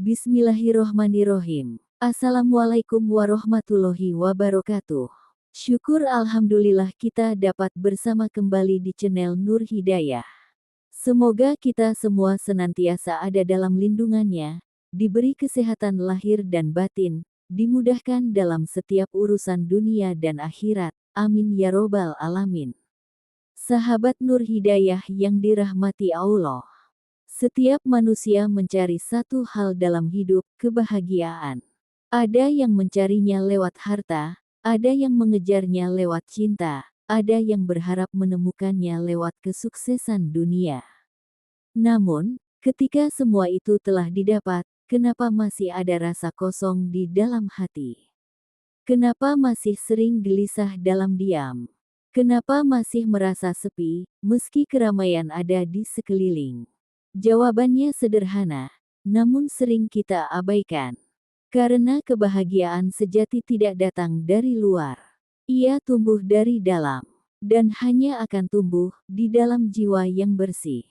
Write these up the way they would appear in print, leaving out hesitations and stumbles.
Bismillahirrohmanirrohim. Assalamualaikum warahmatullahi wabarakatuh. Syukur alhamdulillah kita dapat bersama kembali di channel Nur Hidayah. Semoga kita semua senantiasa ada dalam lindungannya, diberi kesehatan lahir dan batin, dimudahkan dalam setiap urusan dunia dan akhirat. Amin ya robbal alamin. Sahabat Nur Hidayah yang dirahmati Allah. Setiap manusia mencari satu hal dalam hidup, kebahagiaan. Ada yang mencarinya lewat harta, ada yang mengejarnya lewat cinta, ada yang berharap menemukannya lewat kesuksesan dunia. Namun, ketika semua itu telah didapat, kenapa masih ada rasa kosong di dalam hati? Kenapa masih sering gelisah dalam diam? Kenapa masih merasa sepi, meski keramaian ada di sekeliling? Jawabannya sederhana, namun sering kita abaikan. Karena kebahagiaan sejati tidak datang dari luar. Ia tumbuh dari dalam, dan hanya akan tumbuh di dalam jiwa yang bersih.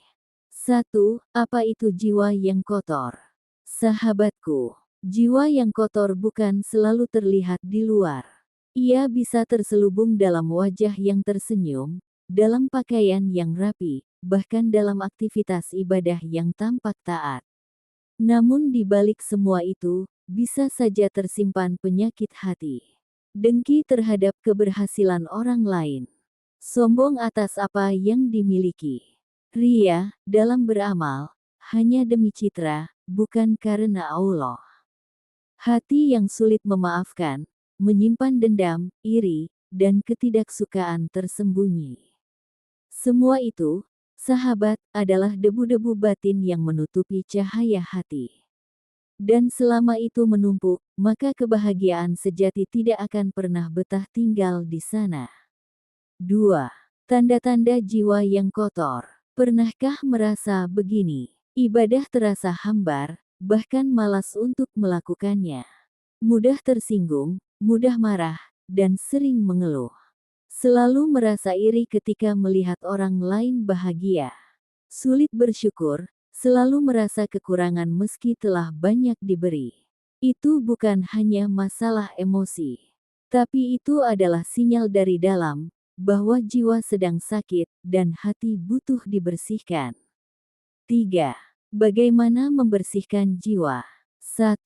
1. Apa itu jiwa yang kotor? Sahabatku, jiwa yang kotor bukan selalu terlihat di luar. Ia bisa terselubung dalam wajah yang tersenyum, dalam pakaian yang rapi, bahkan dalam aktivitas ibadah yang tampak taat. Namun di balik semua itu, bisa saja tersimpan penyakit hati. Dengki terhadap keberhasilan orang lain. Sombong atas apa yang dimiliki. Ria dalam beramal, hanya demi citra, bukan karena Allah. Hati yang sulit memaafkan, menyimpan dendam, iri, dan ketidaksukaan tersembunyi. Semua itu, sahabat, adalah debu-debu batin yang menutupi cahaya hati. Dan selama itu menumpuk, maka kebahagiaan sejati tidak akan pernah betah tinggal di sana. 2. Tanda-tanda jiwa yang kotor. Pernahkah merasa begini? Ibadah terasa hambar, bahkan malas untuk melakukannya. Mudah tersinggung, mudah marah, dan sering mengeluh. Selalu merasa iri ketika melihat orang lain bahagia. Sulit bersyukur, selalu merasa kekurangan meski telah banyak diberi. Itu bukan hanya masalah emosi. Tapi itu adalah sinyal dari dalam, bahwa jiwa sedang sakit, dan hati butuh dibersihkan. 3. Bagaimana membersihkan jiwa? 1.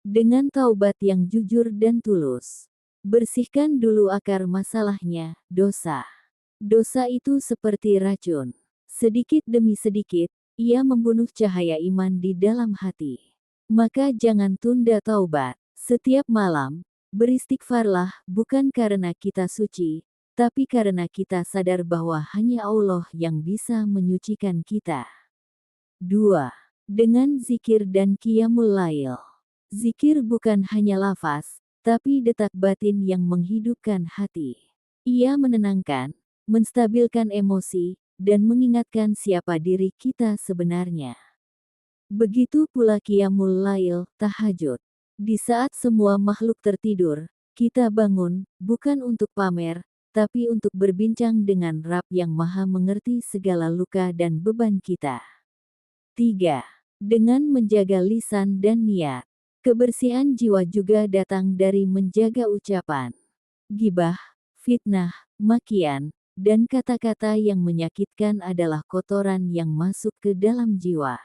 Dengan taubat yang jujur dan tulus. Bersihkan dulu akar masalahnya, dosa. Dosa itu seperti racun. Sedikit demi sedikit, ia membunuh cahaya iman di dalam hati. Maka jangan tunda taubat. Setiap malam, beristighfarlah bukan karena kita suci, tapi karena kita sadar bahwa hanya Allah yang bisa menyucikan kita. 2. Dengan zikir dan qiyamul lail. Zikir bukan hanya lafaz, tapi detak batin yang menghidupkan hati. Ia menenangkan, menstabilkan emosi, dan mengingatkan siapa diri kita sebenarnya. Begitu pula qiyamul lail, tahajud. Di saat semua makhluk tertidur, kita bangun, bukan untuk pamer, tapi untuk berbincang dengan Rabb yang Maha mengerti segala luka dan beban kita. 3. Dengan menjaga lisan dan niat. Kebersihan jiwa juga datang dari menjaga ucapan. Gibah, fitnah, makian, dan kata-kata yang menyakitkan adalah kotoran yang masuk ke dalam jiwa.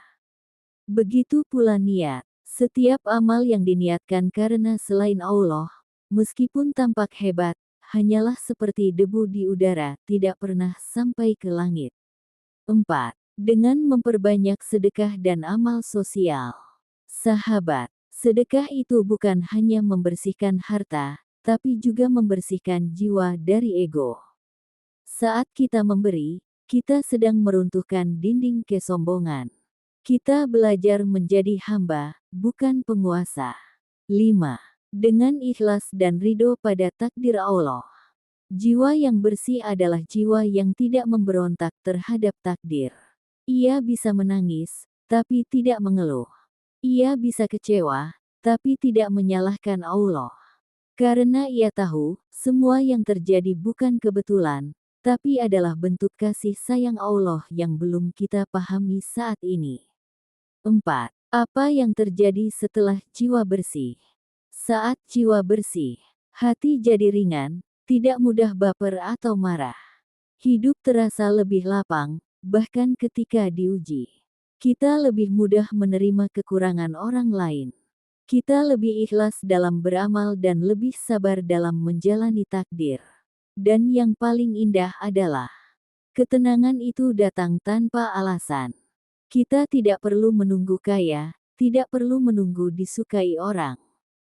Begitu pula niat. Setiap amal yang diniatkan karena selain Allah, meskipun tampak hebat, hanyalah seperti debu di udara, tidak pernah sampai ke langit. 4. Dengan memperbanyak sedekah dan amal sosial. Sahabat, sedekah itu bukan hanya membersihkan harta, tapi juga membersihkan jiwa dari ego. Saat kita memberi, kita sedang meruntuhkan dinding kesombongan. Kita belajar menjadi hamba, bukan penguasa. 5. Dengan ikhlas dan ridho pada takdir Allah. Jiwa yang bersih adalah jiwa yang tidak memberontak terhadap takdir. Ia bisa menangis, tapi tidak mengeluh. Ia bisa kecewa, tapi tidak menyalahkan Allah. Karena ia tahu, semua yang terjadi bukan kebetulan, tapi adalah bentuk kasih sayang Allah yang belum kita pahami saat ini. 4. Apa yang terjadi setelah jiwa bersih? Saat jiwa bersih, hati jadi ringan, tidak mudah baper atau marah. Hidup terasa lebih lapang, bahkan ketika diuji. Kita lebih mudah menerima kekurangan orang lain. Kita lebih ikhlas dalam beramal dan lebih sabar dalam menjalani takdir. Dan yang paling indah adalah, ketenangan itu datang tanpa alasan. Kita tidak perlu menunggu kaya, tidak perlu menunggu disukai orang.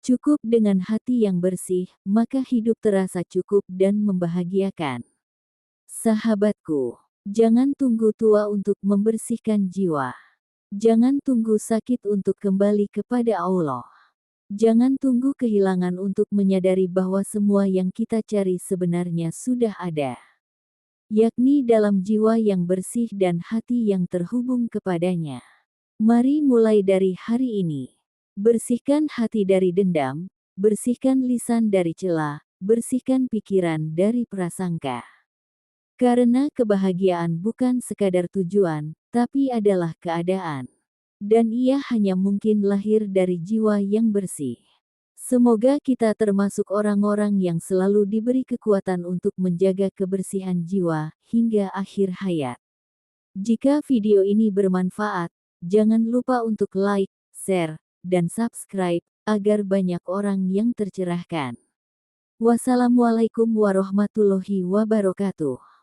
Cukup dengan hati yang bersih, maka hidup terasa cukup dan membahagiakan. Sahabatku, jangan tunggu tua untuk membersihkan jiwa. Jangan tunggu sakit untuk kembali kepada Allah. Jangan tunggu kehilangan untuk menyadari bahwa semua yang kita cari sebenarnya sudah ada. Yakni dalam jiwa yang bersih dan hati yang terhubung kepadanya. Mari mulai dari hari ini. Bersihkan hati dari dendam, bersihkan lisan dari cela, bersihkan pikiran dari prasangka. Karena kebahagiaan bukan sekadar tujuan, tapi adalah keadaan. Dan ia hanya mungkin lahir dari jiwa yang bersih. Semoga kita termasuk orang-orang yang selalu diberi kekuatan untuk menjaga kebersihan jiwa hingga akhir hayat. Jika video ini bermanfaat, jangan lupa untuk like, share, dan subscribe, agar banyak orang yang tercerahkan. Wassalamualaikum warahmatullahi wabarakatuh.